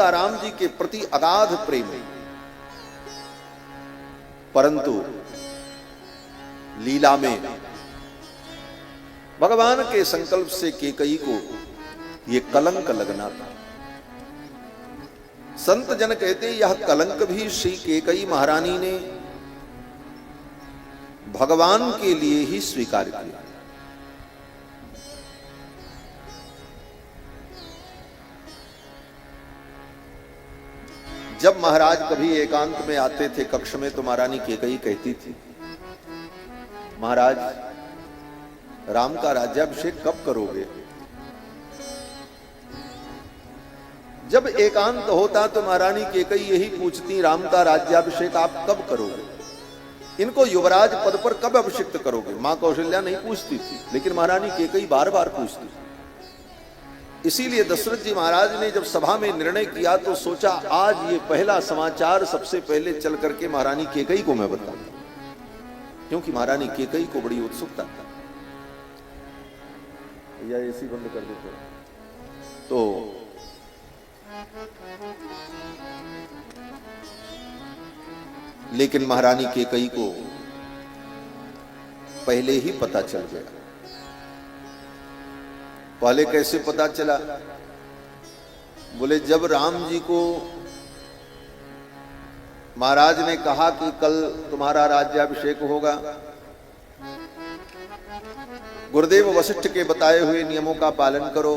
का राम जी के प्रति अगाध प्रेम है, परंतु लीला में भगवान के संकल्प से कैकेयी को यह कलंक लगना था। संत जन कहते यह कलंक भी श्री कैकेयी महारानी ने भगवान के लिए ही स्वीकार किया। जब महाराज कभी एकांत में आते थे कक्ष में, तो महारानी कैकेयी कहती थी, महाराज राम का राज्याभिषेक कब करोगे? जब एकांत होता तो महारानी कैकेयी यही पूछती, राम का राज्याभिषेक आप कब करोगे? इनको युवराज पद पर कब अभिषिक्त करोगे? मां कौशल्या नहीं पूछती थी, लेकिन महारानी कैकेयी बार बार पूछती थी। इसीलिए दशरथ जी महाराज ने जब सभा में निर्णय किया तो सोचा आज ये पहला समाचार सबसे पहले चल करके महारानी कैकेयी को मैं बताऊंगा, क्योंकि महारानी कैकेयी को बड़ी उत्सुकता था। या एसी बंद कर देते तो लेकिन महारानी कैकेयी को पहले ही पता चल गया। पहले कैसे पता चला? बोले जब राम जी को महाराज ने कहा कि कल तुम्हारा राज्याभिषेक होगा, गुरुदेव वशिष्ठ के बताए हुए नियमों का पालन करो।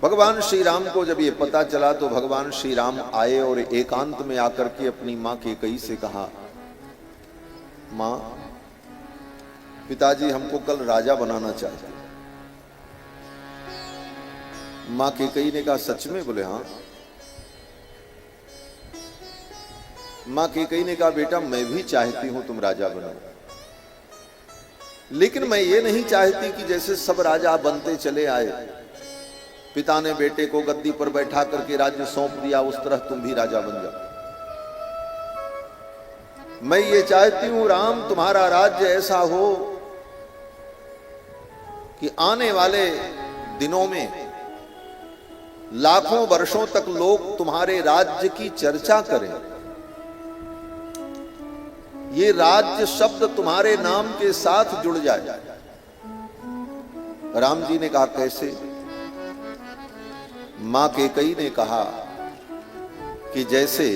भगवान श्री राम को जब ये पता चला तो भगवान श्री राम आए और एकांत में आकर के अपनी मां कैकेयी से कहा, मां पिताजी हमको कल राजा बनाना चाहते। मां कैकेयी ने कहा सच में? बोले हाँ। मां कैकेयी ने कहा बेटा मैं भी चाहती हूं तुम राजा बनो, लेकिन मैं ये नहीं चाहती कि जैसे सब राजा बनते चले आए, पिता ने बेटे को गद्दी पर बैठा करके राज्य सौंप दिया, उस तरह तुम भी राजा बन जाओ। मैं ये चाहती हूं राम तुम्हारा राज्य ऐसा हो कि आने वाले दिनों में लाखों वर्षों तक लोग तुम्हारे राज्य की चर्चा करें, ये राज्य शब्द तुम्हारे नाम के साथ जुड़ जाए। राम जी ने कहा कैसे? मां कैकेयी ने कहा कि जैसे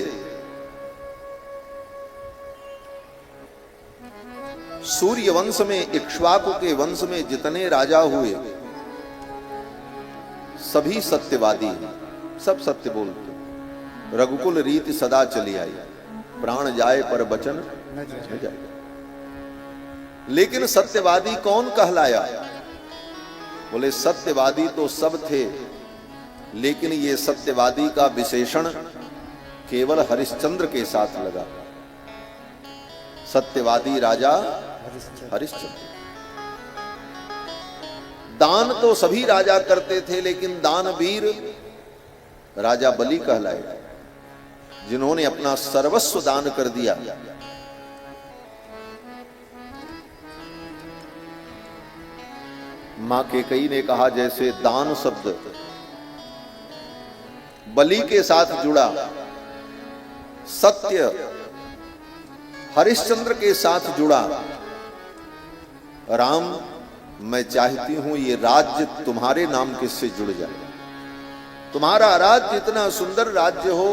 सूर्य वंश में इक्ष्वाकु के वंश में जितने राजा हुए सभी सत्यवादी, सब सत्य बोलते, रघुकुल रीति सदा चली आई, प्राण जाए पर वचन न जाए। लेकिन सत्यवादी कौन कहलाया? बोले सत्यवादी तो सब थे, लेकिन ये सत्यवादी का विशेषण केवल हरिश्चंद्र के साथ लगा। सत्यवादी राजा हरिश्चंद्र। दान तो सभी राजा करते थे, लेकिन दानवीर राजा बलि कहलाए, जिन्होंने अपना सर्वस्व दान कर दिया। मां कैकेयी ने कहा जैसे दान शब्द बलि के साथ जुड़ा, सत्य हरिश्चंद्र के साथ जुड़ा। राम मैं चाहती हूं ये राज्य तुम्हारे नाम किससे जुड़ जाए, तुम्हारा राज्य इतना सुंदर राज्य हो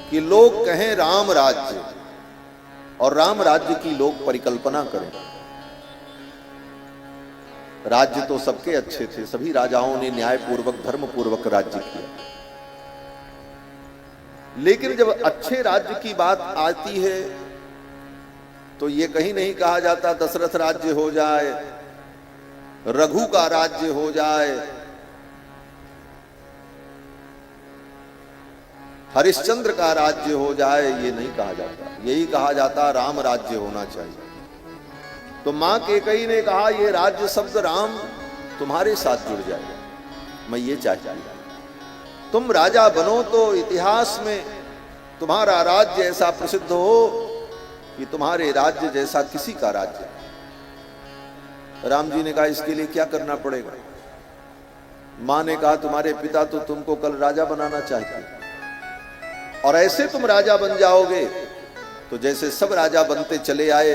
कि लोग कहें राम राज्य, और राम राज्य की लोग परिकल्पना करें। राज्य तो सबके अच्छे थे, सभी राजाओं ने न्यायपूर्वक धर्मपूर्वक राज्य किया, लेकिन जब अच्छे राज्य की बात आती है तो ये कहीं नहीं कहा जाता दशरथ राज्य हो जाए, रघु का राज्य हो जाए, हरिश्चंद्र का राज्य हो जाए, ये नहीं कहा जाता। यही कहा जाता राम राज्य होना चाहिए। तो मां कैकेयी ने कहा ये राज्य शब्द राम तुम्हारे साथ जुड़ जाएगा, मैं ये चाहती हूं तुम राजा बनो तो इतिहास में तुम्हारा राज्य ऐसा प्रसिद्ध हो कि तुम्हारे राज्य जैसा किसी का राज्य। राम जी ने कहा इसके लिए क्या करना पड़ेगा? मां ने कहा तुम्हारे पिता तो तुमको कल राजा बनाना चाहते, और ऐसे तुम राजा बन जाओगे तो जैसे सब राजा बनते चले आए,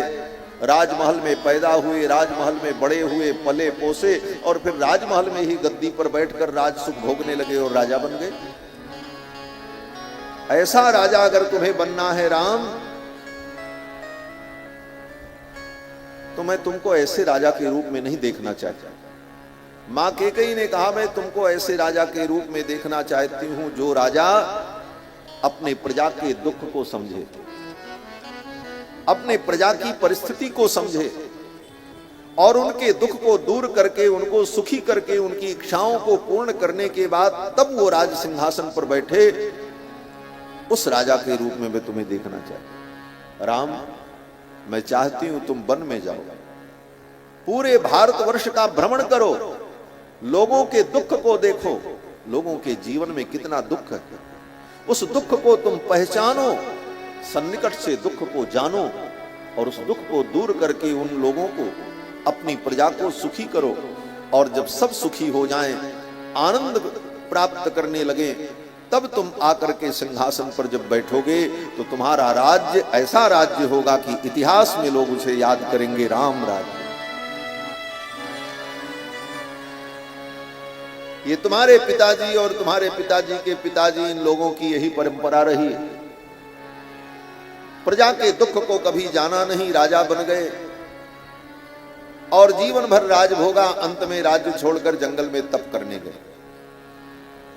राजमहल में पैदा हुए, राजमहल में बड़े हुए, पले पोसे, और फिर राजमहल में ही गद्दी पर बैठकर राज सुख भोगने लगे और राजा बन गए। ऐसा राजा अगर तुम्हें बनना है राम, तो मैं तुमको ऐसे राजा के रूप में नहीं देखना चाहता। मां कैकेयी ने कहा मैं तुमको ऐसे राजा के रूप में देखना चाहती हूं जो राजा अपने प्रजा के दुख को समझे, अपने प्रजा की परिस्थिति को समझे, और उनके दुख को दूर करके, उनको सुखी करके, उनकी इच्छाओं को पूर्ण करने के बाद तब वो राज सिंहासन पर बैठे, उस राजा के रूप में मैं तुम्हें देखना चाहती। राम, मैं चाहती हूं तुम वन में जाओ, पूरे भारतवर्ष का भ्रमण करो, लोगों के दुख को देखो, लोगों के जीवन में कितना दुख है, उस दुख को तुम पहचानो, सन्निकट से दुख को जानो, और उस दुख को दूर करके उन लोगों को, अपनी प्रजा को सुखी करो। और जब सब सुखी हो जाएं, आनंद प्राप्त करने लगे, तब तुम आकर के सिंहासन पर जब बैठोगे तो तुम्हारा राज्य ऐसा राज्य होगा कि इतिहास में लोग उसे याद करेंगे, राम राज्य। ये तुम्हारे पिताजी और तुम्हारे पिताजी के पिताजी, इन लोगों की यही परंपरा रही। प्रजा के दुख को कभी जाना नहीं, राजा बन गए और जीवन भर राज भोगा, अंत में राज्य छोड़कर जंगल में तप करने गए।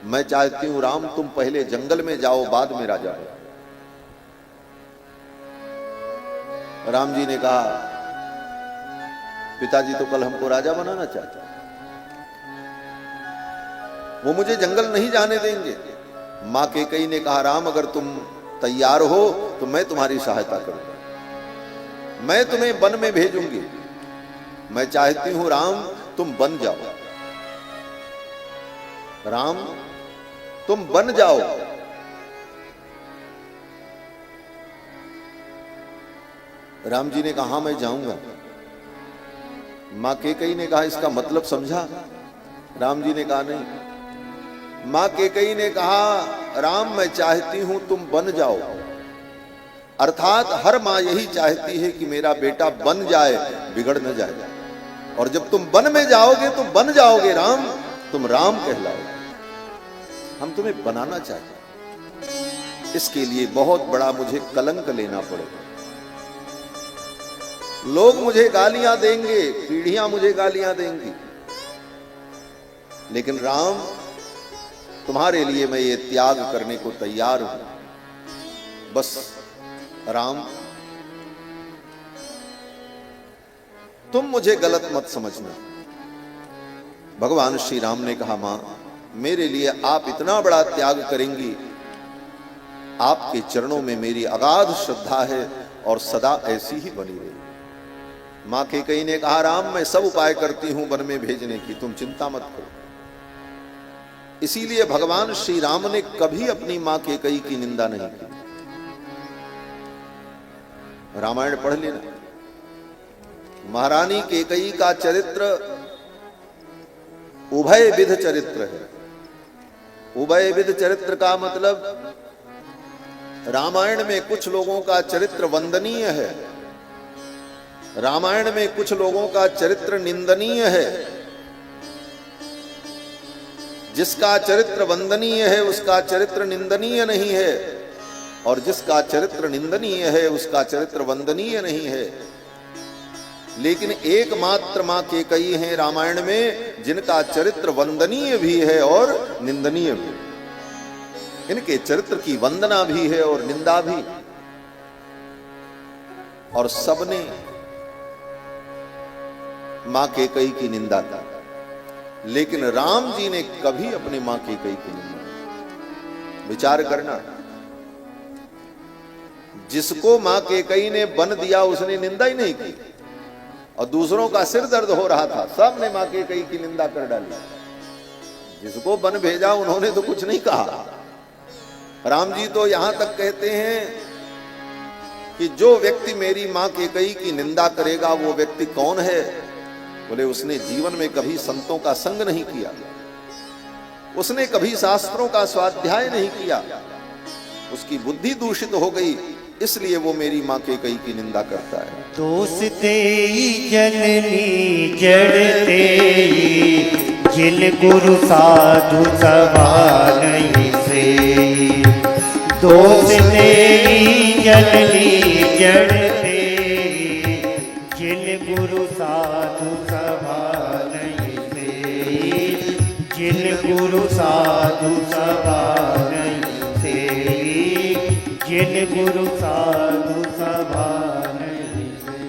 मैं चाहती हूं राम तुम पहले जंगल में जाओ, बाद में राजा हो। राम जी ने कहा पिताजी तो कल हमको राजा बनाना चाहते, वो मुझे जंगल नहीं जाने देंगे। मां कैकेयी ने कहा राम अगर तुम तैयार हो तो मैं तुम्हारी सहायता करूंगा, मैं तुम्हें वन में भेजूंगी। मैं चाहती हूं राम तुम बन जाओ, राम तुम बन जाओ। राम जी ने कहा मैं जाऊंगा। मां कैकेयी ने कहा इसका मतलब समझा? राम जी ने कहा नहीं। मां कैकेयी ने कहा राम मैं चाहती हूं तुम बन जाओ, अर्थात हर मां यही चाहती है कि मेरा बेटा बन जाए, बिगड़ न जाए। और जब तुम वन में जाओगे तो बन जाओगे राम, तुम राम कहलाओगे। हम तुम्हें बनाना चाहते, इसके लिए बहुत बड़ा मुझे कलंक लेना पड़ेगा। लोग मुझे गालियां देंगे, पीढ़ियां मुझे गालियां देंगी, लेकिन राम तुम्हारे लिए मैं ये त्याग करने को तैयार हूं। बस राम तुम मुझे गलत मत समझना। भगवान श्री राम ने कहा मां मेरे लिए आप इतना बड़ा त्याग करेंगी, आपके चरणों में मेरी अगाध श्रद्धा है और सदा ऐसी ही बनी रही। मां कैकेयी ने कहा राम मैं सब उपाय करती हूं वन में भेजने की, तुम चिंता मत करो। इसीलिए भगवान श्री राम ने कभी अपनी मां कैकेयी की निंदा नहीं की। रामायण पढ़ लेना, महारानी कैकेयी का चरित्र उभय विध चरित्र है। उभय विध चरित्र का मतलब रामायण में कुछ लोगों का चरित्र वंदनीय है, रामायण में कुछ लोगों का चरित्र निंदनीय है। जिसका चरित्र वंदनीय है उसका चरित्र निंदनीय नहीं है, और जिसका चरित्र निंदनीय है उसका चरित्र वंदनीय नहीं है। लेकिन एकमात्र मां कैकेयी हैं रामायण में जिनका चरित्र वंदनीय भी है और निंदनीय भी। इनके चरित्र की वंदना भी है और निंदा भी। और सबने मां कैकेयी की निंदा की, लेकिन राम जी ने कभी अपने मां कैकेयी की निंदा। विचार करना, जिसको मां कैकेयी ने बन दिया उसने निंदा ही नहीं की, और दूसरों का सिर दर्द हो रहा था, सबने मां कैकेयी की निंदा कर डाली। जिसको बन भेजा उन्होंने तो कुछ नहीं कहा। राम जी तो यहां तक कहते हैं कि जो व्यक्ति मेरी मां कैकेयी की निंदा करेगा वो व्यक्ति कौन है? बोले उसने जीवन में कभी संतों का संग नहीं किया, उसने कभी शास्त्रों का स्वाध्याय नहीं किया, उसकी बुद्धि दूषित हो गई, इसलिए वो मेरी मां कैकेयी की निंदा करता है। दोषते जननी जड़ते जिन गुरु साधु सभा नहीं से। दोषते जननी जड़ते जिन गुरु साधु सभा नहीं से। जिन गुरु साधु सभा नहीं से। जिन गुरु साधु सभा नहीं से।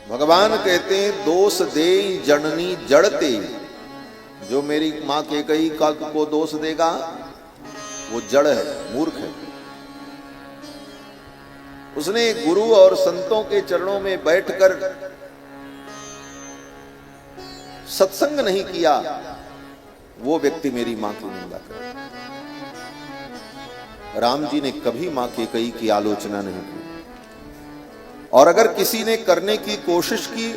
भगवान कहते हैं दोष दे जननी जड़ते, जो मेरी मां कैकेयी को दोष देगा वो जड़ है, मूर्ख है। उसने गुरु और संतों के चरणों में बैठकर सत्संग नहीं किया, वो व्यक्ति मेरी मां की निंदा करे। राम जी ने कभी मां कैकेयी की आलोचना नहीं की, और अगर किसी ने करने की कोशिश की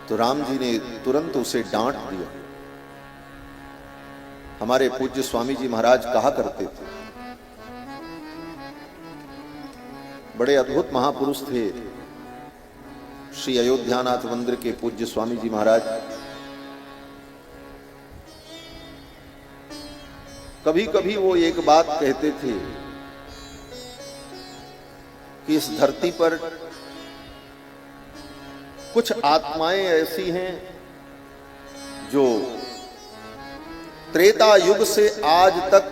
तो राम जी ने तुरंत उसे डांट दिया। हमारे पूज्य स्वामी जी महाराज कहा करते थे, बड़े अद्भुत महापुरुष थे श्री अयोध्यानाथ मंदिर के पूज्य स्वामी जी महाराज। कभी कभी वो एक बात कहते थे कि इस धरती पर कुछ आत्माएं ऐसी हैं जो त्रेता युग से आज तक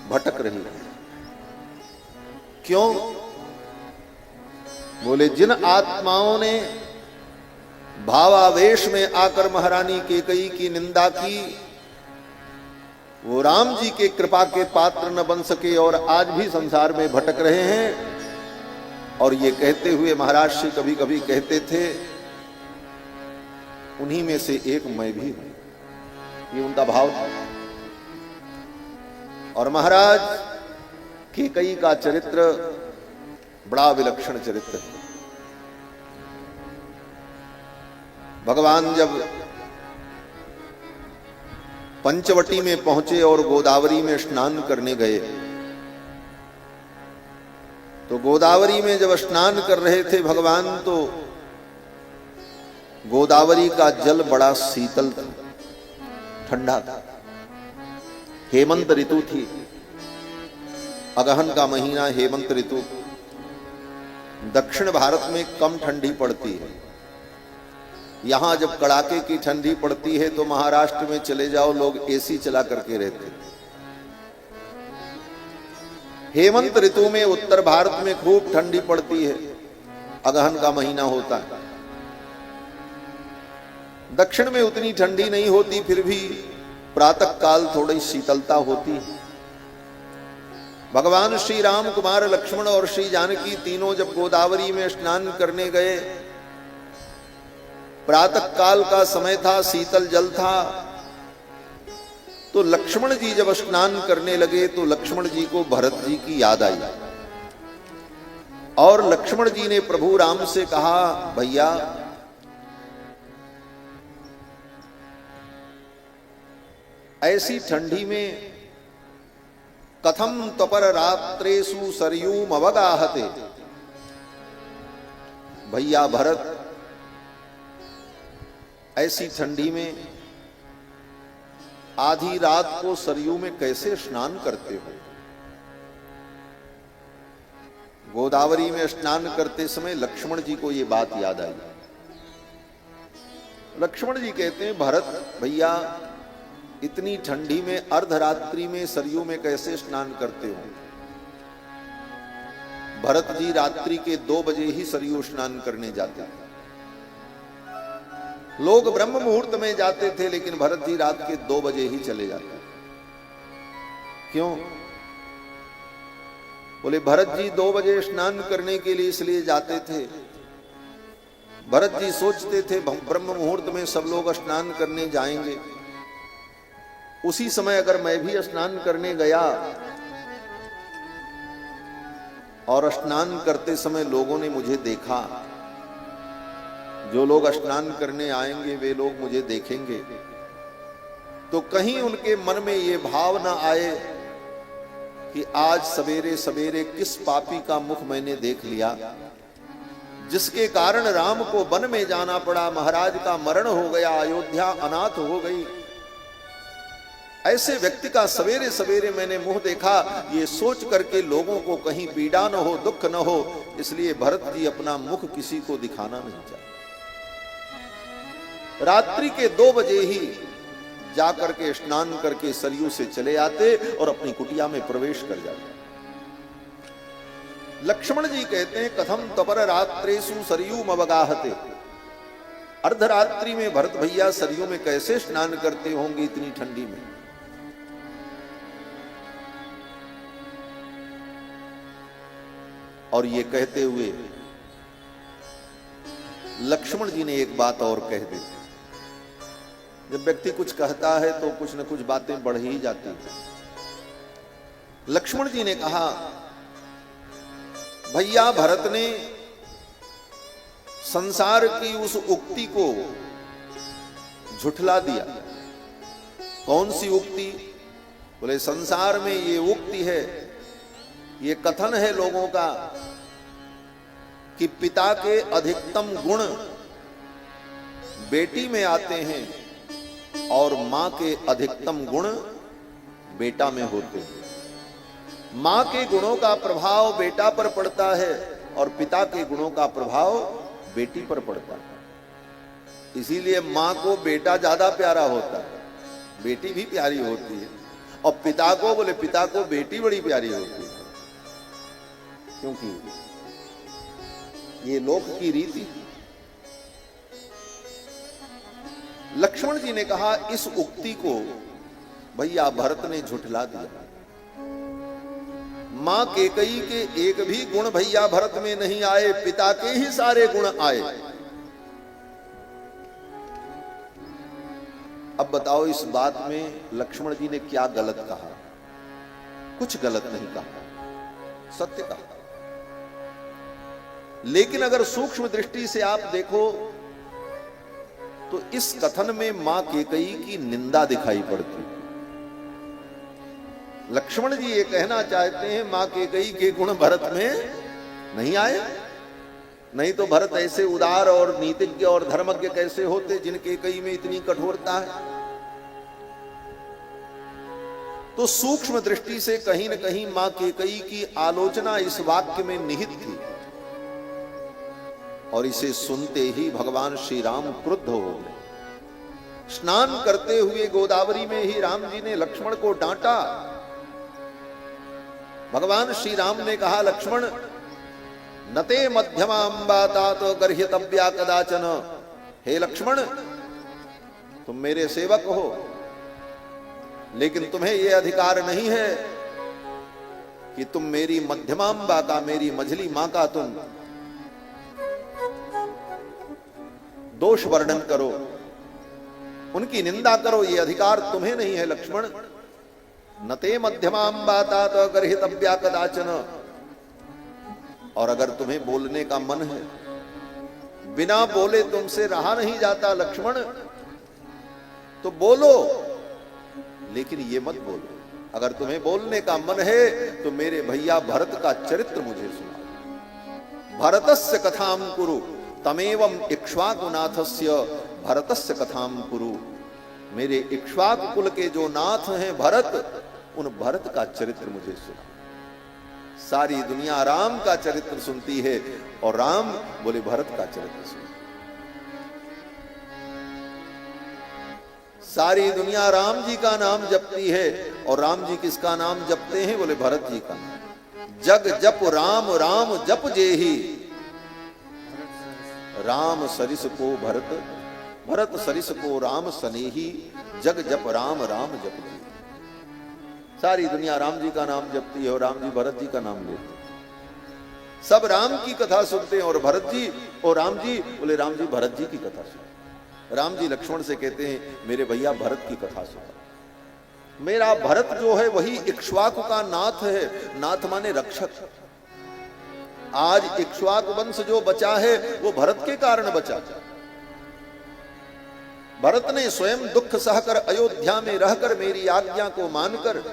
भटक रही है। क्यों? बोले जिन आत्माओं ने भावावेश में आकर महारानी कैकेयी की निंदा की, वो राम जी के कृपा के पात्र न बन सके और आज भी संसार में भटक रहे हैं। और ये कहते हुए महाराज श्री कभी कभी कहते थे, उन्हीं में से एक मैं भी हूं। ये उनका भाव था। और महाराज कैकेयी का चरित्र बड़ा विलक्षण चरित्र है। भगवान जब पंचवटी में पहुंचे और गोदावरी में स्नान करने गए, तो गोदावरी में जब स्नान कर रहे थे भगवान, तो गोदावरी का जल बड़ा शीतल था, ठंडा था। हेमंत ऋतु थी, अगहन का महीना, हेमंत ऋतु। दक्षिण भारत में कम ठंडी पड़ती है। यहां जब कड़ाके की ठंडी पड़ती है तो महाराष्ट्र में चले जाओ, लोग एसी चला करके रहते हैं। हेमंत ऋतु में उत्तर भारत में खूब ठंडी पड़ती है, अगहन का महीना होता है। दक्षिण में उतनी ठंडी नहीं होती, फिर भी प्रातः काल थोड़ी शीतलता होती है। भगवान श्री राम, कुमार लक्ष्मण और श्री जानकी तीनों जब गोदावरी में स्नान करने गए, प्रातः काल का समय था, शीतल जल था। तो लक्ष्मण जी जब स्नान करने लगे तो लक्ष्मण जी को भरत जी की याद आई, और लक्ष्मण जी ने प्रभु राम से कहा, भैया ऐसी ठंडी में कथम तपर रात्रेषु सरयूम अवगाहते। भैया भरत, ऐसी ठंडी में आधी रात को सरयू में कैसे स्नान करते हो? गोदावरी में स्नान करते समय लक्ष्मण जी को यह बात याद आई। लक्ष्मण जी कहते हैं, भरत भैया इतनी ठंडी में अर्धरात्रि में सरयू में कैसे स्नान करते हो? भरत जी रात्रि के 2 बजे ही सरयू स्नान करने जाते थे। लोग ब्रह्म मुहूर्त में जाते थे, लेकिन भरत जी रात के 2 बजे ही चले जाते। क्यों? बोले भरत जी 2 बजे स्नान करने के लिए इसलिए जाते थे, भरत जी सोचते थे ब्रह्म मुहूर्त में सब लोग स्नान करने जाएंगे, उसी समय अगर मैं भी स्नान करने गया और स्नान करते समय लोगों ने मुझे देखा जो लोग स्नान करने आएंगे वे लोग मुझे देखेंगे तो कहीं उनके मन में ये भाव ना आए कि आज सवेरे सवेरे किस पापी का मुख मैंने देख लिया, जिसके कारण राम को वन में जाना पड़ा, महाराज का मरण हो गया, अयोध्या अनाथ हो गई। ऐसे व्यक्ति का सवेरे सवेरे मैंने मुंह देखा, ये सोच करके लोगों को कहीं पीड़ा न हो, दुख न हो, इसलिए भरत जी अपना मुख किसी को दिखाना नहीं चाहते। रात्रि के 2 बजे ही जाकर के स्नान करके सरयू से चले आते और अपनी कुटिया में प्रवेश कर जाते। लक्ष्मण जी कहते हैं कथम तपर रात्रेषु सरयू मवगाहते, अर्धरात्रि में भरत भैया सरयू में कैसे स्नान करते होंगे इतनी ठंडी में। और ये कहते हुए लक्ष्मण जी ने एक बात और कह दी। जब व्यक्ति कुछ कहता है तो कुछ न कुछ बातें बढ़ ही जाती हैं। लक्ष्मण जी ने कहा भैया भरत ने संसार की उस उक्ति को झुठला दिया। कौन सी उक्ति? बोले संसार में ये उक्ति है, ये कथन है लोगों का कि पिता के अधिकतम गुण बेटी में आते हैं और मां के अधिकतम गुण बेटा में होते हैं। मां के गुणों का प्रभाव बेटा पर पड़ता है और पिता के गुणों का प्रभाव बेटी पर पड़ता है। इसीलिए मां को बेटा ज्यादा प्यारा होता है, बेटी भी प्यारी होती है, और पिता को बोले पिता को बेटी बड़ी प्यारी होती है, क्योंकि ये लोक की रीति। लक्ष्मण जी ने कहा इस उक्ति को भैया भरत ने झुठला दिया। मां केकई के एक भी गुण भैया भरत में नहीं आए, पिता के ही सारे गुण आए। अब बताओ इस बात में लक्ष्मण जी ने क्या गलत कहा? कुछ गलत नहीं कहा, सत्य कहा। लेकिन अगर सूक्ष्म दृष्टि से आप देखो तो इस कथन में मां केकई की निंदा दिखाई पड़ती। लक्ष्मण जी ये कहना चाहते हैं मां केकई के गुण भरत में नहीं आए, नहीं तो भरत ऐसे उदार और नीतिज्ञ और धर्मज्ञ कैसे होते जिन केकई में इतनी कठोरता है। तो सूक्ष्म दृष्टि से कहीं न कहीं मां केकई की आलोचना इस वाक्य में निहित थी, और इसे सुनते ही भगवान श्री राम क्रुद्ध हो गए। स्नान करते हुए गोदावरी में ही राम जी ने लक्ष्मण को डांटा। भगवान श्री राम ने कहा लक्ष्मण नते मध्यमांबा तात गर्ह्यतव्या कदाचन। हे लक्ष्मण तुम मेरे सेवक हो, लेकिन तुम्हें यह अधिकार नहीं है कि तुम मेरी मध्यमांबा का, मेरी मझली मां का तुम दोष वर्णन करो, उनकी निंदा करो। यह अधिकार तुम्हें नहीं है लक्ष्मण। नते मध्यमांबा तात गर्हितव्या कदाचन। और अगर तुम्हें बोलने का मन है, बिना बोले तुमसे रहा नहीं जाता लक्ष्मण, तो बोलो, लेकिन ये मत बोलो। अगर तुम्हें बोलने का मन है तो मेरे भैया भरत का चरित्र मुझे सुनाओ। भरतस्य कथाम कुरु तमेवं इक्ष्वाकुनाथस्य भरतस्य कथाम कुरु। मेरे इक्ष्वाकु कुल के जो नाथ हैं भरत, उन भरत का चरित्र मुझे सुना। सारी दुनिया राम का चरित्र सुनती है और राम बोले भरत का चरित्र सुना। सारी दुनिया राम जी का नाम जपती है और राम जी किसका नाम जपते हैं? बोले भरत जी का। जग जप राम राम जप जेहि, राम सरिस को भरत, भरत सरिस को राम सनेही, जग जप राम राम जप जी। सारी दुनिया राम जी का नाम जपती है और राम जी भरत जी का नाम लेते हैं। सब राम की कथा सुनते हैं और भरत जी और राम जी बोले राम जी भरत जी की कथा सुनते। राम जी लक्ष्मण से कहते हैं मेरे भैया भरत की कथा सुनो। मेरा भरत जो है वही इक्ष्वाकु का नाथ है। नाथ माने रक्षक। आज इक्ष्वाकु वंश जो बचा है वो भरत के कारण बचा। भरत ने स्वयं दुख सहकर अयोध्या में रहकर मेरी आज्ञा को मानकर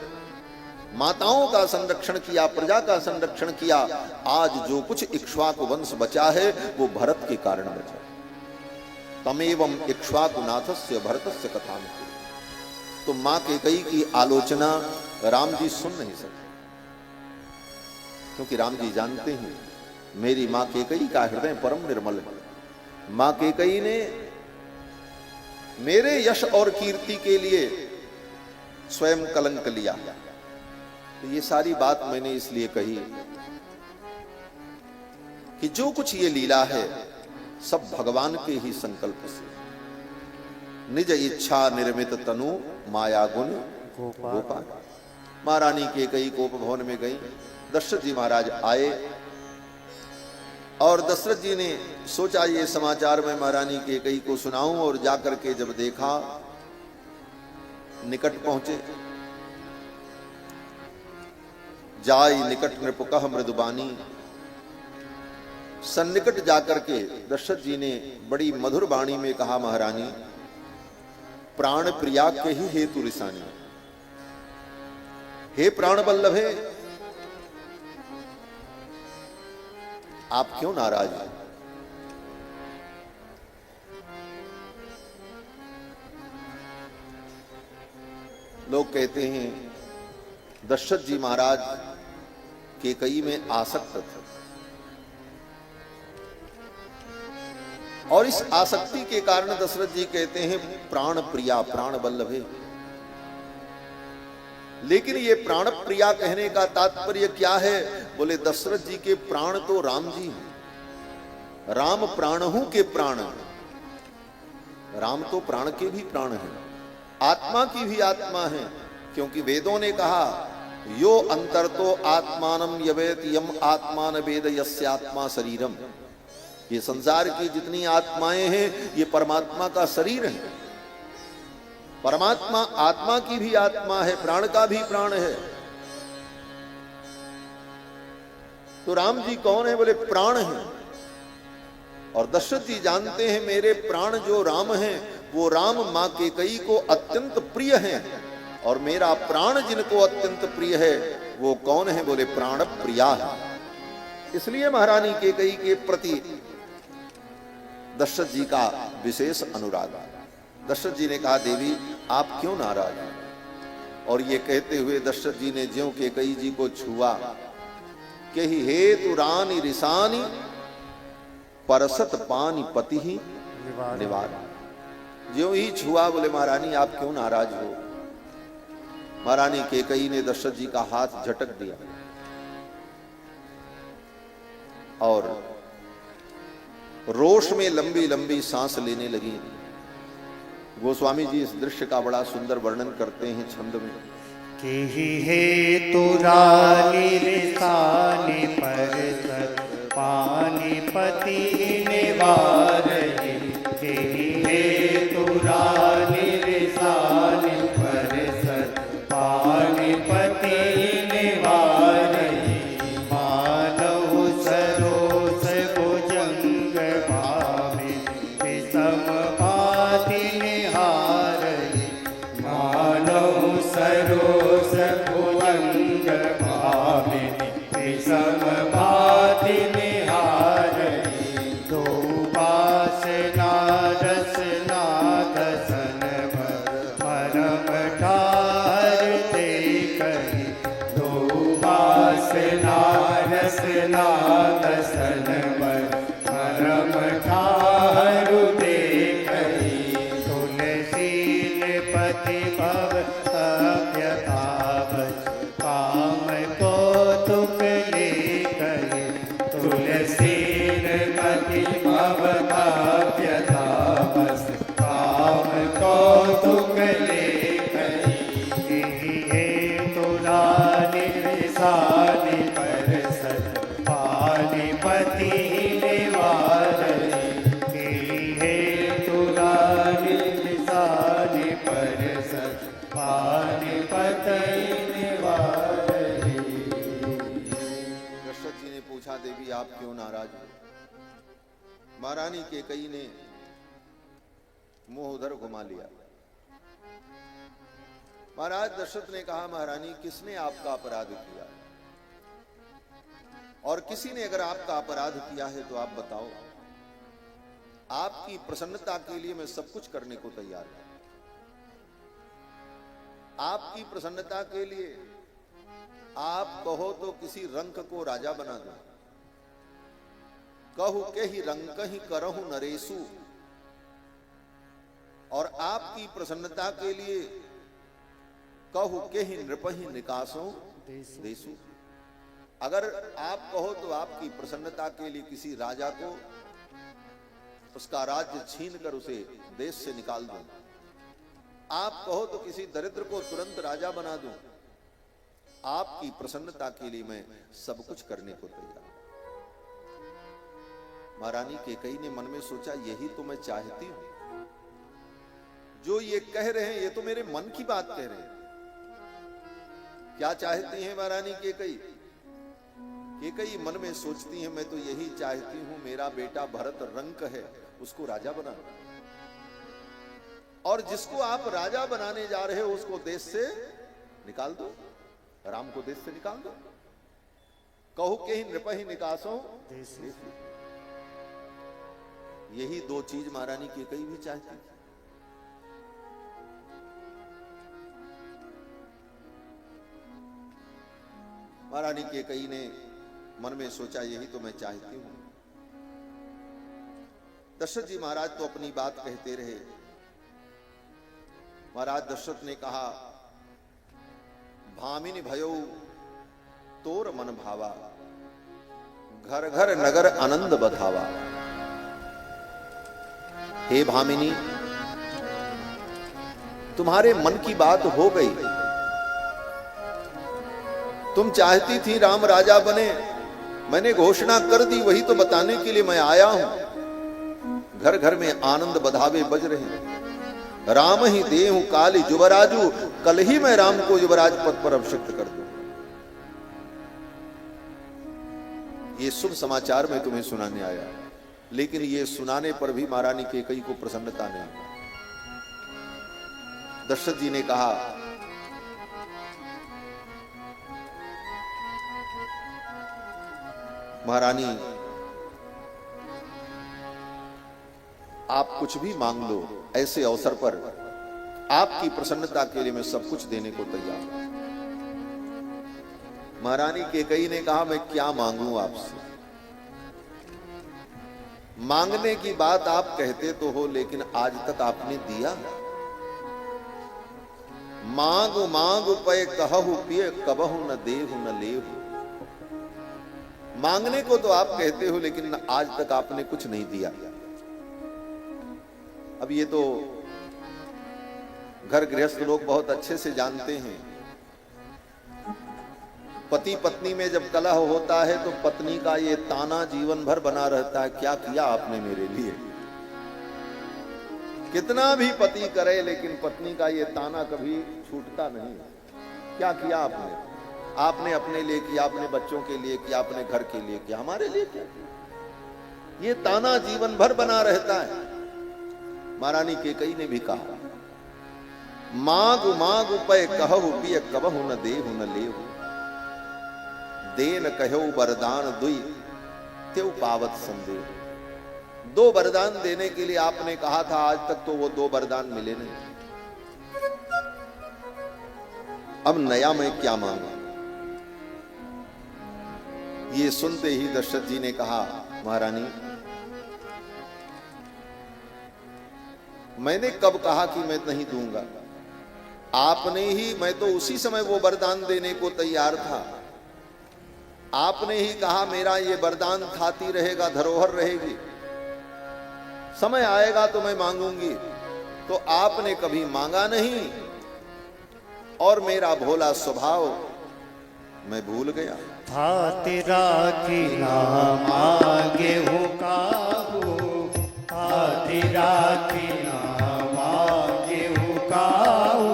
माताओं का संरक्षण किया, प्रजा का संरक्षण किया। आज जो कुछ इक्ष्वाकु वंश बचा है वो भरत के कारण बचा। तमेवं इक्ष्वाकुनाथस्य भरतस्य कथाम। तो मां कैकेयी की आलोचना राम जी सुन नहीं सकते, क्योंकि राम जी जानते हैं मेरी मां कैकेयी का हृदय परम निर्मल है। मां कैकेयी ने मेरे यश और कीर्ति के लिए स्वयं कलंक लिया। तो ये सारी बात मैंने इसलिए कही कि जो कुछ ये लीला है सब भगवान के ही संकल्प से। निज इच्छा निर्मित तनु माया गुण गोपाल। महारानी कैकेयी कोप भवन में गई। दशरथ जी महाराज आए और दशरथ जी ने सोचा ये समाचार मैं महारानी कैकेयी को सुनाऊं, और जाकर के जब देखा निकट पहुंचे। जाय निकट नृपकह मृदुबानी। सन्निकट जाकर के दशरथ जी ने बड़ी मधुर वाणी में कहा, महारानी प्राण प्रिया के ही हेतु रिसानी। हे प्राण बल्लभे, आप क्यों नाराज हैं? लोग कहते हैं दशरथ जी महाराज कैकेयी में आसक्त थे, और इस आसक्ति के कारण दशरथ जी कहते हैं प्राण प्रिया प्राण बल्लभे। लेकिन ये प्राण प्रिया कहने का तात्पर्य क्या है? बोले दशरथ जी के प्राण तो राम जी हैं। राम प्राणहु के प्राण। राम तो प्राण के भी प्राण हैं, आत्मा की भी आत्मा है। क्योंकि वेदों ने कहा यो अंतरतो आत्मानम यवेत यम आत्मान वेद यस्यात्मा शरीरम। ये संसार की जितनी आत्माएं हैं ये परमात्मा का शरीर है। परमात्मा आत्मा की भी आत्मा है, प्राण का भी प्राण है। तो राम जी कौन है? बोले प्राण है। और दशरथ जी जानते हैं मेरे प्राण जो राम हैं वो राम मां कैकेयी को अत्यंत प्रिय हैं, और मेरा प्राण जिनको अत्यंत प्रिय है वो कौन है? बोले प्राण प्रिया है। इसलिए महारानी कैकेयी के प्रति दशरथ जी का विशेष अनुराग। दशरथ जी ने कहा देवी आप क्यों नाराज हैं? और ये कहते हुए दशरथ जी ने ज्यों कैकेयी जी को छुआ कि हेतु रानी रिसानी परसत पानी पति ही निवार। ज्यों ही छुआ बोले महारानी आप क्यों नाराज हो? महारानी कैकेयी ने दशरथ जी का हाथ झटक दिया और रोष में लंबी लंबी सांस लेने लगी। गोस्वामी जी इस दृश्य का बड़ा सुंदर वर्णन करते हैं छंद में। केहि हेतु रानी रिसानी परसत पानी पति निवारहि। केहि हेतु रानी रिसानी परसत पानी पति निवारहि। मानहु सरोस भुजंग भावे विषम पाति निहारहि। मानहु सरोस भुजंग भावे विषम पाति निहारहि। दो वासना रसना दसन मरम ठार देखहि। दो वासना रसना दसन मरम ठार देखहि। तुलसीन पति भव अव्यतावच काम को तुक लेकहि। तुलसीन पति भव अव्यतावच काम को तुक लेकहि। केहि हेतु रानी रिसानी परसत पानी पति निवारहि। केहि हेतु रानी रिसानी परसत पानी पति निवारहि। दशरथ जी ने पूछा देवी आप क्यों नाराज हो? महारानी कैकेयी ने मुंह उधर घुमा लिया। महाराज दशरथ ने कहा, महारानी किसने आपका अपराध किया? और किसी ने अगर आपका अपराध किया है तो आप बताओ। आपकी प्रसन्नता के लिए मैं सब कुछ करने को तैयार हूं। आपकी प्रसन्नता के लिए आप कहो तो किसी रंक को राजा बना दो। कहू के ही रंक ही करहु नरेशु। और आपकी प्रसन्नता के लिए कहू के ही नृप ही निकासो देशु। अगर आप कहो तो आपकी प्रसन्नता के लिए किसी राजा को उसका राज्य छीन कर उसे देश से निकाल दूं। आप कहो तो किसी दरिद्र को तुरंत राजा बना दूं। आपकी प्रसन्नता के लिए मैं सब कुछ करने को तैयार। महारानी कैकेयी ने मन में सोचा, यही तो मैं चाहती हूं। जो ये कह रहे हैं ये तो मेरे मन की बात कह रहे हैं। क्या चाहती हैं महारानी कैकेयी? कैकेयी मन में सोचती है, मैं तो यही चाहती हूं मेरा बेटा भरत रंक है, उसको राजा बना, और जिसको आप राजा बनाने जा रहे हो उसको देश से निकाल दो। राम को देश से निकाल दो। कहू के ही नृप ही निकासो देश। यही दो चीज महारानी कैकेयी भी चाहती थी। महारानी कैकेयी ने मन में सोचा, यही तो मैं चाहती हूं। दशरथ जी महाराज तो अपनी बात कहते रहे। महाराज दशरथ ने कहा, भामिनी भयो तोर मन भावा, घर घर नगर आनंद बधावा। हे भामिनी, तुम्हारे मन की बात हो गई। तुम चाहती थी राम राजा बने, मैंने घोषणा कर दी, वही तो बताने के लिए मैं आया हूं। घर घर में आनंद बधावे बज रहे हैं। राम ही देहु काली युवराजू, कल ही मैं राम को युवराज पद पर अभिषिक्त कर दूं। ये शुभ समाचार मैं तुम्हें सुनाने आया, लेकिन ये सुनाने पर भी महारानी कैकेयी को प्रसन्नता नहीं। दशरथ जी ने कहा, महारानी आप कुछ भी मांग लो, ऐसे अवसर पर आपकी प्रसन्नता के लिए मैं सब कुछ देने को तैयार हूं। महारानी कैकेयी ने कहा, मैं क्या मांगूं आपसे? मांगने की बात आप कहते तो हो, लेकिन आज तक आपने दिया? मांग मांग पय कहु पिय, कबहु न देहु न लेहु। मांगने को तो आप कहते हो, लेकिन आज तक आपने कुछ नहीं दिया। अब ये तो घर गृहस्थ लोग बहुत अच्छे से जानते हैं। पति पत्नी में जब कलह होता है तो पत्नी का ये ताना जीवन भर बना रहता है, क्या किया आपने मेरे लिए। कितना भी पति करे, लेकिन पत्नी का ये ताना कभी छूटता नहीं। क्या किया आपने? आपने अपने लिए किया, अपने बच्चों के लिए किया, अपने घर के लिए किया, हमारे लिए क्या किया? ये ताना जीवन भर बना रहता है। महारानी कैकेयी ने भी कहा, मांग मांग पय कहु पिय, कबहु न देहु न लेहु। देन कहो वरदान दुई, त्यों पावत संदेह। दो वरदान देने के लिए आपने कहा था, आज तक तो वो दो वरदान मिले नहीं। अब नया मैं क्या मांगा? ये सुनते ही दशरथ जी ने कहा, महारानी मैंने कब कहा कि मैं नहीं दूंगा? आपने ही, मैं तो उसी समय वो वरदान देने को तैयार था। आपने ही कहा मेरा ये वरदान खाती रहेगा, धरोहर रहेगी, समय आएगा तो मैं मांगूंगी। तो आपने कभी मांगा नहीं, और मेरा भोला स्वभाव मैं भूल गया। था तेरा की ना मांगे हो काहू, था तेरा की ना मांगे हो काहू।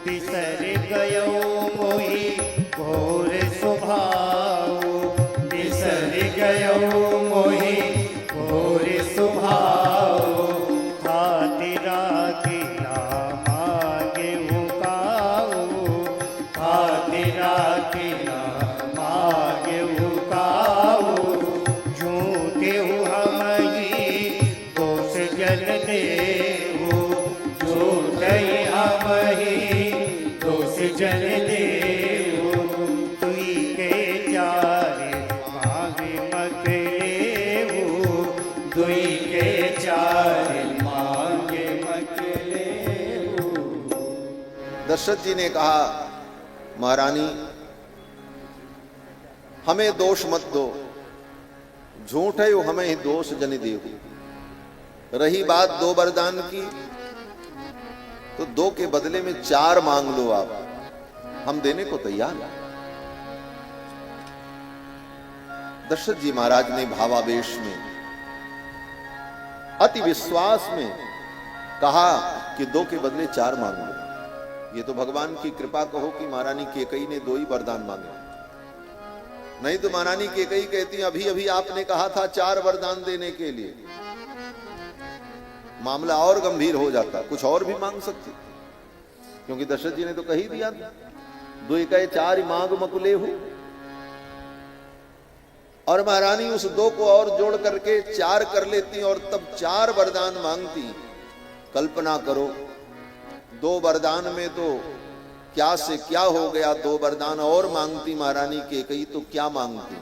बिसर गयो मोहि घोर स्वभाव, बिसर गयो मोहि घोर स्वभाव। था तेरा के चार मांगे मकले। दशरथ जी ने कहा, महारानी हमें दोष मत दो, झूठ है वो हमें ही दोष जन देव। रही बात 2 वरदान की, तो 2 के बदले में 4 मांग लो आप, हम देने को तैयार हैं। दशरथ जी महाराज ने भावावेश में, अति विश्वास में कहा कि 2 के बदले 4 मांग लो। ये तो भगवान की कृपा कहो कि महारानी केकई ने 2 ही वरदान मांगे, नहीं तो महारानी केकई कहती अभी अभी आपने कहा था 4 वरदान देने के लिए, मामला और गंभीर हो जाता, कुछ और भी मांग सकती, क्योंकि दशरथ जी ने तो कह ही दिया, 2 कहे 4 मांग मकुले हो। और महारानी उस 2 को और जोड़ करके 4 कर लेती और तब 4 वरदान मांगती। कल्पना करो, 2 वरदान में तो क्या से क्या हो गया, 2 वरदान और मांगती महारानी केकई तो क्या मांगती,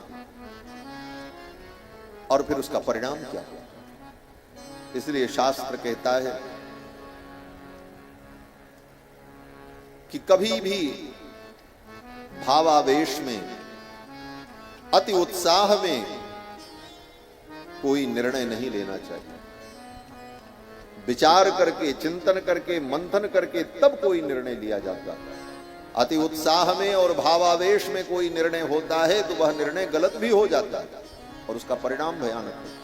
और फिर उसका परिणाम क्या। इसलिए शास्त्र कहता है कि कभी भी भावावेश में, अति उत्साह में कोई निर्णय नहीं लेना चाहिए। विचार करके, चिंतन करके, मंथन करके तब कोई निर्णय लिया जाता है। अति उत्साह में और भावावेश में कोई निर्णय होता है तो वह निर्णय गलत भी हो जाता है और उसका परिणाम भयानक है।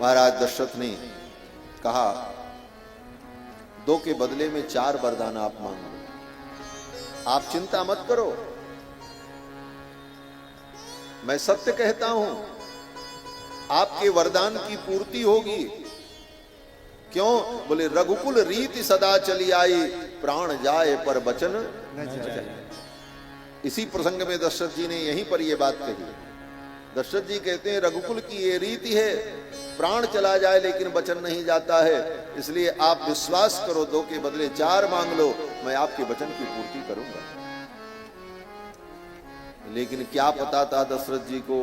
महाराज दशरथ ने कहा, 2 के बदले में 4 वरदान आप मांग लो, आप चिंता मत करो, मैं सत्य कहता हूं, आपके वरदान की पूर्ति होगी। क्यों? बोले रघुकुल रीति सदा चली आई, प्राण जाए पर वचन न जाए। इसी प्रसंग में दशरथ जी ने यहीं पर यह बात कही। दशरथ जी कहते हैं रघुकुल की ये रीति है, प्राण चला जाए लेकिन वचन नहीं जाता है, इसलिए आप विश्वास करो, 2 के बदले 4 मांग लो, मैं आपके वचन की पूर्ति करूंगा। लेकिन क्या पता था दशरथ जी को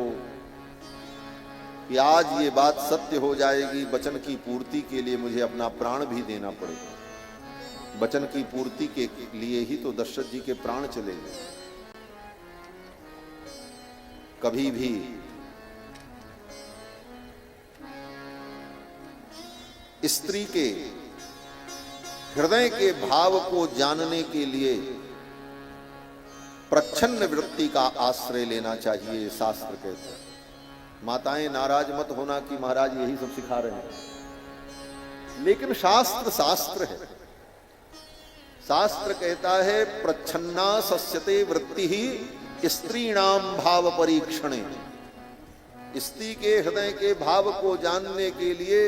कि आज ये बात सत्य हो जाएगी, वचन की पूर्ति के लिए मुझे अपना प्राण भी देना पड़ेगा। वचन की पूर्ति के लिए ही तो दशरथ जी के प्राण चले गए। कभी भी स्त्री के हृदय के भाव को जानने के लिए प्रच्छन्न वृत्ति का आश्रय लेना चाहिए, शास्त्र कहते हैं। माताएं नाराज मत होना कि महाराज यही सब सिखा रहे हैं, लेकिन शास्त्र शास्त्र है। शास्त्र कहता है प्रच्छन्ना सस्यते वृत्ति ही स्त्रीणाम भाव परीक्षणे। स्त्री के हृदय के भाव को जानने के लिए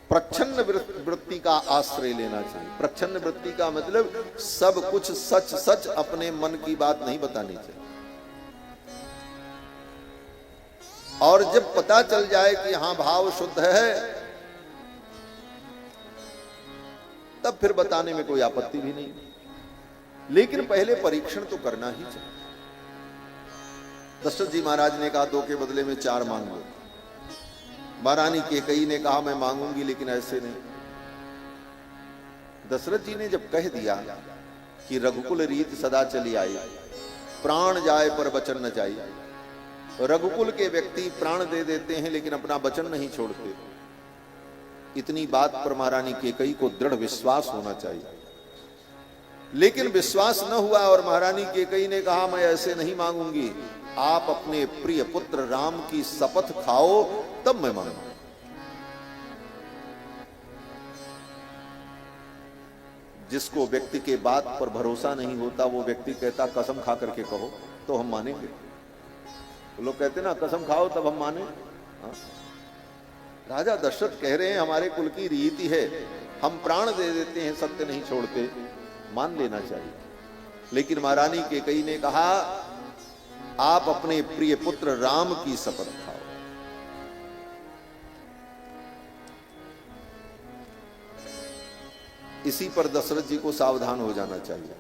प्रच्छन्न वृत्ति का आश्रय लेना चाहिए। प्रच्छन्न वृत्ति का मतलब सब कुछ सच सच अपने मन की बात नहीं बतानी चाहिए। और जब पता चल जाए कि हां भाव शुद्ध है, तब फिर बताने में कोई आपत्ति भी नहीं, लेकिन पहले परीक्षण तो करना ही चाहिए। दशरथ जी महाराज ने कहा 2 के बदले में 4 मांग लो। महारानी केकई ने कहा मैं मांगूंगी लेकिन ऐसे नहीं। दशरथ जी ने जब कह दिया कि रघुकुल रीत सदा चली आई, प्राण जाए पर वचन न जाए, रघुकुल के व्यक्ति प्राण दे देते हैं लेकिन अपना वचन नहीं छोड़ते, इतनी बात पर महारानी केकई को दृढ़ विश्वास होना चाहिए। लेकिन विश्वास न हुआ और महारानी केकई ने कहा मैं ऐसे नहीं मांगूंगी, आप अपने प्रिय पुत्र राम की शपथ खाओ तब मैं मांगूंगा। जिसको व्यक्ति के बात पर भरोसा नहीं होता वो व्यक्ति कहता कसम खा करके कहो तो हम मानेंगे। तो लोग कहते ना कसम खाओ तब हम माने। राजा दशरथ कह रहे हैं हमारे कुल की रीति है, हम प्राण दे देते हैं, सत्य नहीं छोड़ते, मान लेना चाहिए। लेकिन महारानी केकई ने कहा आप अपने प्रिय पुत्र राम की शपथ खाओ। इसी पर दशरथ जी को सावधान हो जाना चाहिए।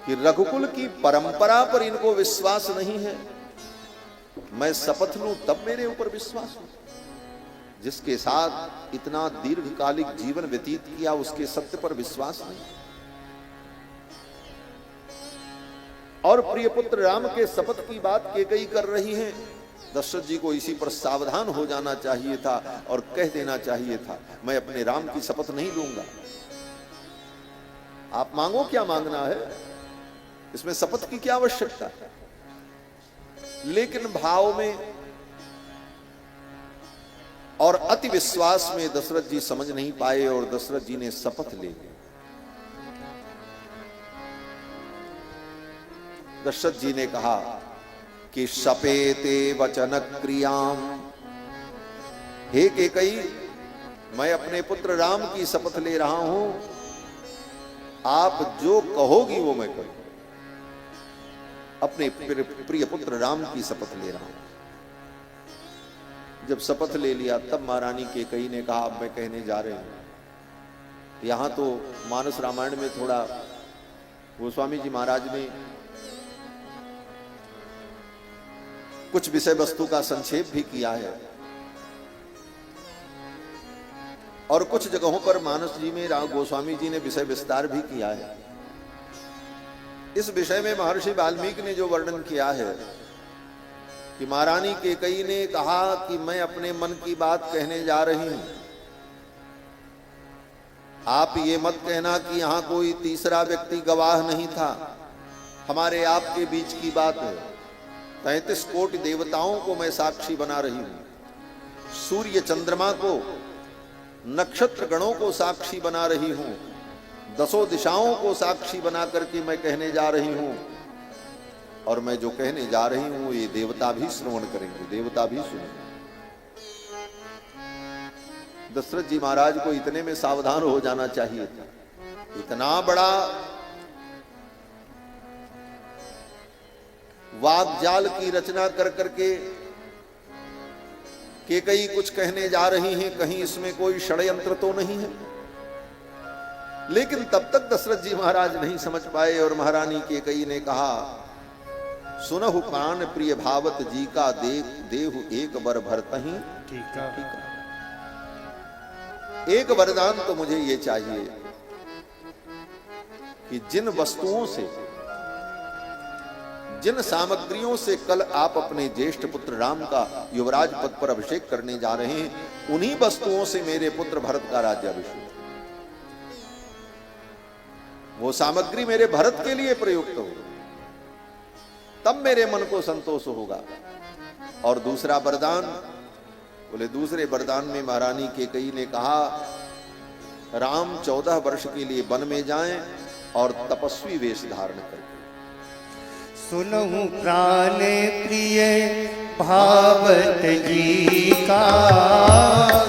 कि रघुकुल की परंपरा पर इनको विश्वास नहीं है, मैं शपथ लूं तब मेरे ऊपर विश्वास हो। जिसके साथ इतना दीर्घकालिक जीवन व्यतीत किया उसके सत्य पर विश्वास नहीं। और प्रिय पुत्र राम के शपथ की बात कैकेयी कर रही है। दशरथ जी को इसी पर सावधान हो जाना चाहिए था और कह देना चाहिए था, मैं अपने राम की शपथ नहीं लूंगा। आप मांगो, क्या मांगना है, इसमें शपथ की क्या आवश्यकता है। लेकिन भाव में और अति विश्वास में दशरथ जी समझ नहीं पाए और दशरथ जी ने शपथ ले ली। दशरथ जी ने कहा कि शपेते वचन क्रियाम, हे कैकेयी, मैं अपने पुत्र राम की शपथ ले रहा हूं, आप जो कहोगी वो मैं करूं। अपने प्रिय पुत्र राम की शपथ ले रहा हूं। जब शपथ ले लिया तब महारानी कैकेयी ने कहा, अब मैं कहने जा रही हूं। यहां तो मानस रामायण में थोड़ा गोस्वामी जी महाराज ने कुछ विषय वस्तु का संक्षेप भी किया है और कुछ जगहों पर मानस जी में गोस्वामी जी ने विषय विस्तार भी किया है। इस विषय में महर्षि वाल्मीकि ने जो वर्णन किया है कि महारानी कैकेयी ने कहा कि मैं अपने मन की बात कहने जा रही हूं, आप ये मत कहना कि यहां कोई तीसरा व्यक्ति गवाह नहीं था, हमारे आपके बीच की बात है। 33 कोटि देवताओं को मैं साक्षी बना रही हूं, सूर्य चंद्रमा को, नक्षत्र गणों को साक्षी बना रही हूं, 10 दिशाओं को साक्षी बना करके मैं कहने जा रही हूं। और मैं जो कहने जा रही हूं ये देवता भी श्रवण करेंगे, देवता भी सुनेंगे। दशरथ जी महाराज को इतने में सावधान हो जाना चाहिए था। इतना बड़ा वाग्जाल की रचना कर करके कैकेयी कुछ कहने जा रही हैं, कहीं इसमें कोई षड्यंत्र तो नहीं है। लेकिन तब तक दशरथ जी महाराज नहीं समझ पाए और महारानी कैकेयी ने कहा, सुनहु प्राण प्रिय भावत जी का देहु एक बर भरतहि टीका। एक वरदान तो मुझे ये चाहिए कि जिन वस्तुओं से, जिन सामग्रियों से कल आप अपने ज्येष्ठ पुत्र राम का युवराज पद पर अभिषेक करने जा रहे हैं, उन्हीं वस्तुओं से मेरे पुत्र भरत का राज्याभिषेक, वो सामग्री मेरे भरत के लिए प्रयुक्त हो, तब मेरे मन को संतोष होगा। और दूसरा वरदान, बोले दूसरे वरदान में महारानी कैकेयी ने कहा, राम 14 वर्ष के लिए वन में जाएं और तपस्वी वेश धारण करें। सुनहु प्राण प्रिय भावत जी का,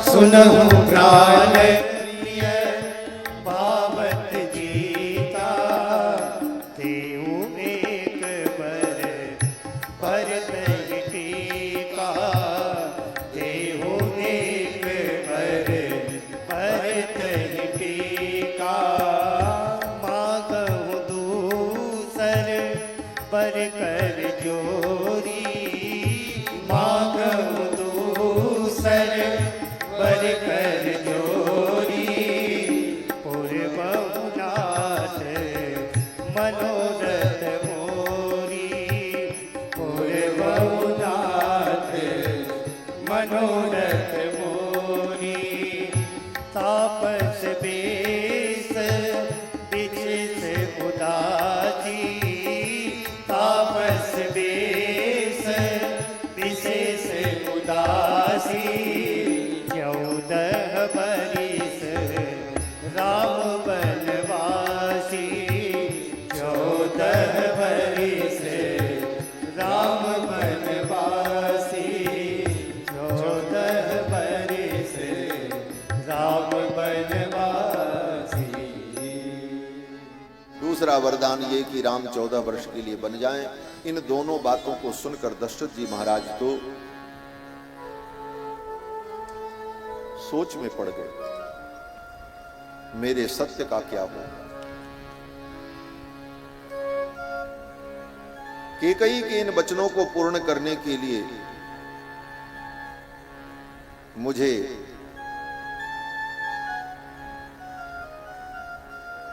सुनहु प्राण प्रिय भावत जी का, देहु एक बर भरत टीका, देहु एक बर भरत टीका, मांगहु दूसर पर कर जोरी, मांगहु दूसर पर कर जोरी, पूर्वहु नाथ मनोरथ मोरी, पूर्वहु नाथ मनोरथ मोरी, तापस बेस बिचिस उदासी, तापस बेस विशेष उदासी, 14 बरिस राम बनवासी, 14 बरिस राम बनवासी, 14 बरिस राम बनवासी। दूसरा वरदान ये कि राम 14 वर्ष के लिए बन जाएं। इन दोनों बातों को सुनकर दशरथ जी महाराज तो सोच में पड़ गए, मेरे सत्य का क्या होगा। केकई के इन वचनों को पूर्ण करने के लिए मुझे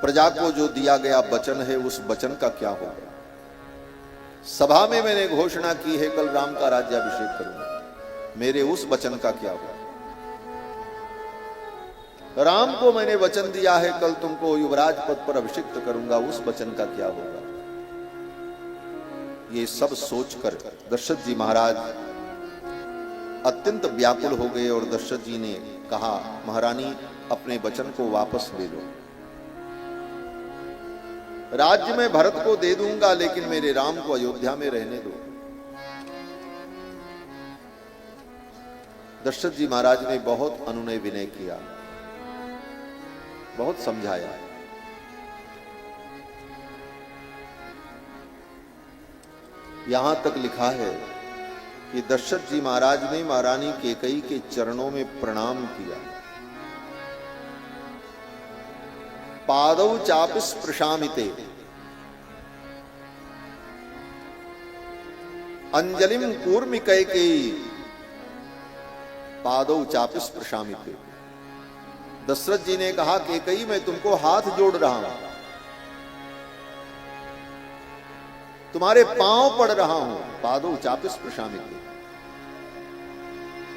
प्रजा को जो दिया गया वचन है उस वचन का क्या होगा। सभा में मैंने घोषणा की है कल राम का राज्याभिषेक करूंगा, मेरे उस वचन का क्या होगा। राम को मैंने वचन दिया है कल तुमको युवराज पद पर अभिषिक्त करूंगा, उस वचन का क्या होगा। ये सब सोचकर दशरथ जी महाराज अत्यंत व्याकुल हो गए और दशरथ जी ने कहा, महारानी अपने वचन को वापस ले लो। राज्य में भरत को दे दूंगा लेकिन मेरे राम को अयोध्या में रहने दो। दशरथ जी महाराज ने बहुत अनुनय विनय किया, बहुत समझाया। यहां तक लिखा है कि दशरथ जी महाराज ने महारानी कैकेयी के चरणों में प्रणाम किया। पादौ चापस्पृशामिते अंजलिम कूर्मि कैकेयी पादौ चापस्पृशामिते। दशरथ जी ने कहा, कैकेयी मैं तुमको हाथ जोड़ रहा हूं, तुम्हारे पांव पड़ रहा हूं। पादौ चापस्पृशामिते,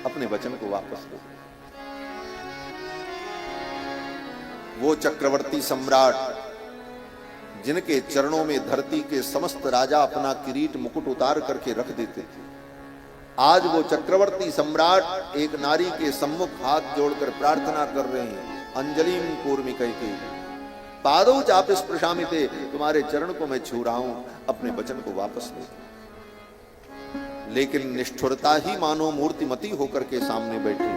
अपने वचन को वापस लो। वो चक्रवर्ती सम्राट जिनके चरणों में धरती के समस्त राजा अपना किरीट मुकुट उतार करके रख देते थे, आज वो चक्रवर्ती सम्राट एक नारी के सम्मुख हाथ जोड़कर प्रार्थना कर रहे हैं, अंजलिम कूर्मि कैकेयी पादौ चापस्पृशामिते, तुम्हारे चरण को मैं छू रहा हूं, अपने वचन को वापस ले। लेकिन निष्ठुरता ही मानो मूर्तिमती होकर के सामने बैठी,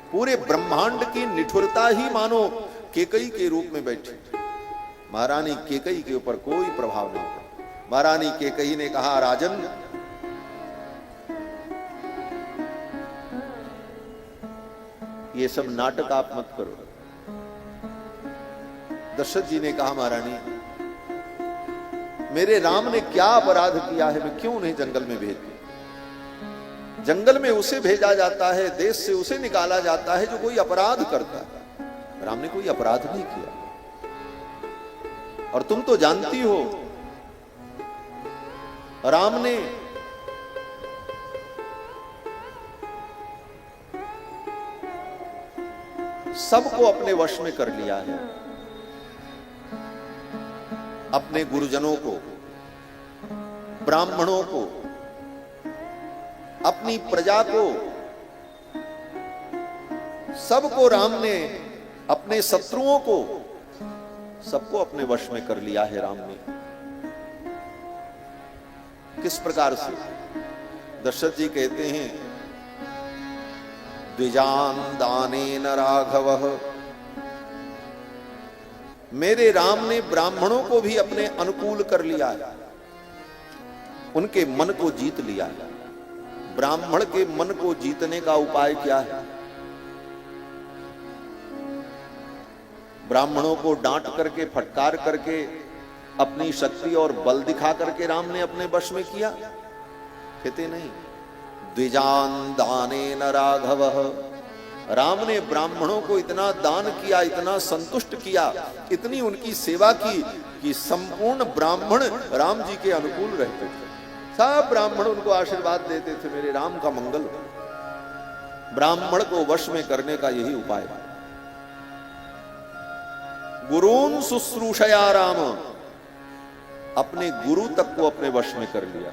पूरे ब्रह्मांड की निठुरता ही मानो कैकेयी के रूप में बैठी। महारानी कैकेयी के ऊपर कोई प्रभाव नहीं था। महारानी कैकेयी ने कहा, राजन ये सब नाटक आप मत करो। दशरथ जी ने कहा, महारानी मेरे राम ने क्या अपराध किया है, मैं क्यों उन्हें जंगल में भेज दूं। जंगल में उसे भेजा जाता है, देश से उसे निकाला जाता है जो कोई अपराध करता है। राम ने कोई अपराध नहीं किया। और तुम तो जानती हो राम ने सबको अपने वश में कर लिया है, अपने गुरुजनों को, ब्राह्मणों को, अपनी प्रजा को, सबको राम ने, अपने शत्रुओं को, सबको अपने वश में कर लिया है राम ने। किस प्रकार से? दशरथ जी कहते हैं, द्विजान दानेन राघवः, मेरे राम ने ब्राह्मणों को भी अपने अनुकूल कर लिया है, उनके मन को जीत लिया है। ब्राह्मण के मन को जीतने का उपाय क्या है? ब्राह्मणों को डांट करके, फटकार करके, अपनी शक्ति और बल दिखा करके राम ने अपने वश में किया? कहते नहीं, द्विजान दानेन राघवः, राम ने ब्राह्मणों को इतना दान किया, इतना संतुष्ट किया, इतनी उनकी सेवा की कि संपूर्ण ब्राह्मण राम जी के अनुकूल रहते थे। सब ब्राह्मण उनको आशीर्वाद देते थे, मेरे राम का मंगल हो। ब्राह्मण को वश में करने का यही उपाय है। गुरून् शुश्रूषया राम, अपने गुरु तक को अपने वश में कर लिया।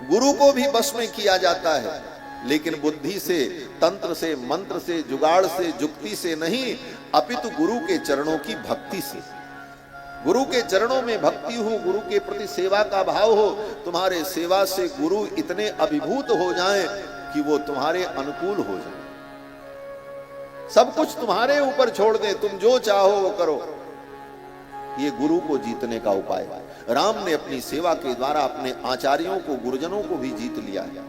गुरु को भी वश में किया जाता है, लेकिन बुद्धि से, तंत्र से, मंत्र से, जुगाड़ से, जुक्ति से नहीं, अपितु गुरु के चरणों की भक्ति से। गुरु के चरणों में भक्ति हो, गुरु के प्रति सेवा का भाव हो, तुम्हारे सेवा से गुरु इतने अभिभूत हो जाएं कि वो तुम्हारे अनुकूल हो जाए, सब कुछ तुम्हारे ऊपर छोड़ दें, तुम जो चाहो वो करो। ये गुरु को जीतने का उपाय है। राम ने अपनी सेवा के द्वारा अपने आचार्यों को, गुरुजनों को भी जीत लिया है।